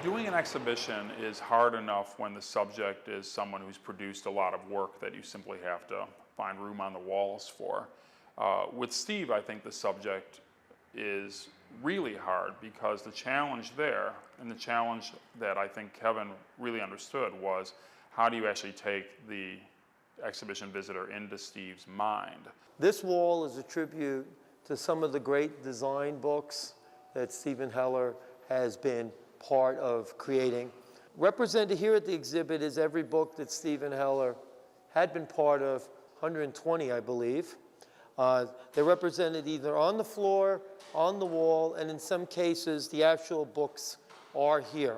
Doing an exhibition is hard enough when the subject is someone who's produced a lot of work that you simply have to find room on the walls for. With Steve, I think the subject is really hard because the challenge there, and the challenge that I think Kevin really understood, was how do you actually take the exhibition visitor into Steve's mind? This wall is a tribute to some of the great design books that Stephen Heller has been part of creating. Represented here at the exhibit is every book that Stephen Heller had been part of, 120, I believe. They're represented either on the floor, on the wall, and in some cases, the actual books are here.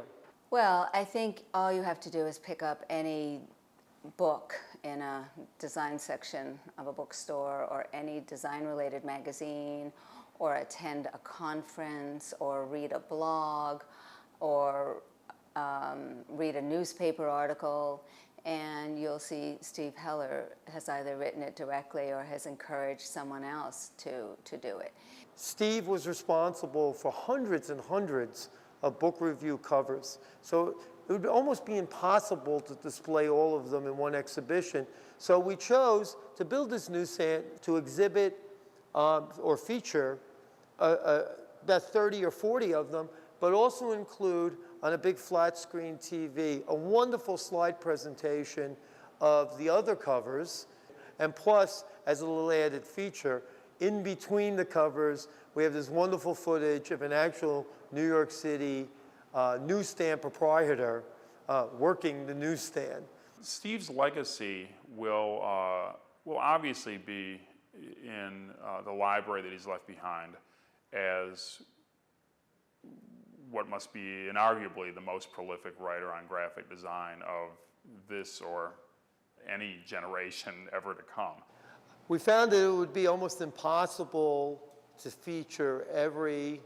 Well, I think all you have to do is pick up any book in a design section of a bookstore or any design-related magazine, or attend a conference, or read a blog, or read a newspaper article, and you'll see Steve Heller has either written it directly or has encouraged someone else to do it. Steve was responsible for hundreds and hundreds of book review covers. So it would almost be impossible to display all of them in one exhibition. So we chose to build this newsstand to exhibit or feature about 30 or 40 of them, but also include on a big flat screen TV a wonderful slide presentation of the other covers, and plus, as a little added feature, in between the covers, we have this wonderful footage of an actual New York City newsstand proprietor working the newsstand. Steve's legacy will obviously be in the library that he's left behind as what must be inarguably the most prolific writer on graphic design of this or any generation ever to come. We found that it would be almost impossible to feature every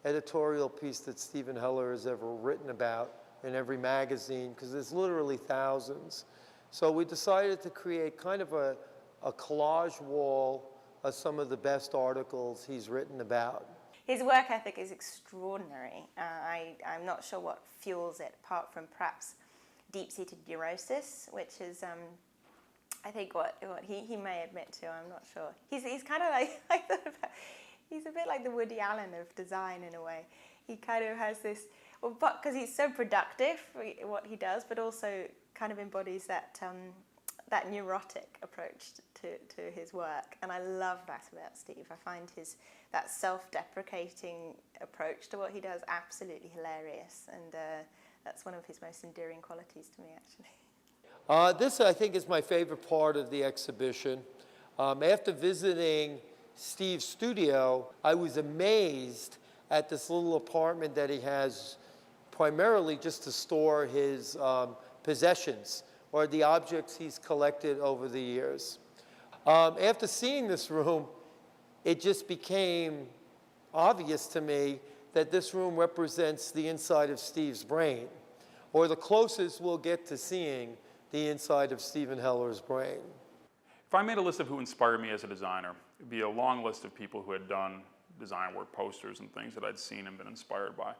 editorial piece that Stephen Heller has ever written about in every magazine, because there's literally thousands. So we decided to create kind of a collage wall of some of the best articles he's written about. His work ethic is extraordinary. I'm not sure what fuels it, apart from perhaps deep-seated neurosis, which is, I think, what he may admit to. I'm not sure. He's kind of like, I thought about, he's a bit like the Woody Allen of design in a way. He kind of has this, well, because he's so productive what he does, but also kind of embodies that that neurotic approach to his work, and I love that about Steve. I find that self-deprecating approach to what he does absolutely hilarious, and that's one of his most endearing qualities to me, actually. This, I think, is my favorite part of the exhibition. After visiting Steve's studio, I was amazed at this little apartment that he has primarily just to store his possessions or the objects he's collected over the years. After seeing this room, it just became obvious to me that this room represents the inside of Steve's brain, or the closest we'll get to seeing the inside of Stephen Heller's brain. If I made a list of who inspired me as a designer, it'd be a long list of people who had done design work, posters and things that I'd seen and been inspired by.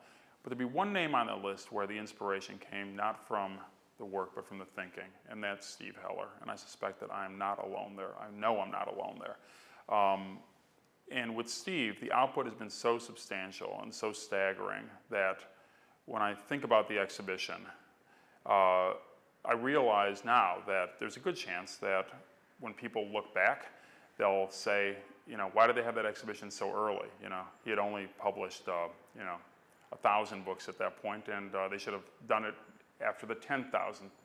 But there'd be one name on that list where the inspiration came not from the work, but from the thinking, and that's Steve Heller. And I suspect that I'm not alone there. I know I'm not alone there. And with Steve, the output has been so substantial and so staggering that when I think about the exhibition, I realize now that there's a good chance that when people look back, they'll say, you know, why did they have that exhibition so early? You know, he had only published, you know, 1,000 books at that point, and they should have done it after the 10,000th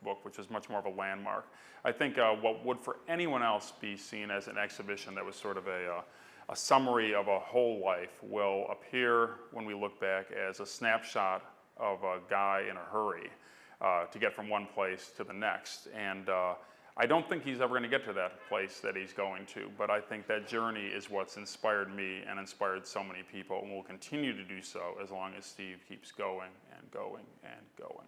book, which was much more of a landmark. I think what would for anyone else be seen as an exhibition that was sort of a summary of a whole life will appear when we look back as a snapshot of a guy in a hurry to get from one place to the next. And I don't think he's ever going to get to that place that he's going to, but I think that journey is what's inspired me and inspired so many people, and will continue to do so as long as Steve keeps going and going and going.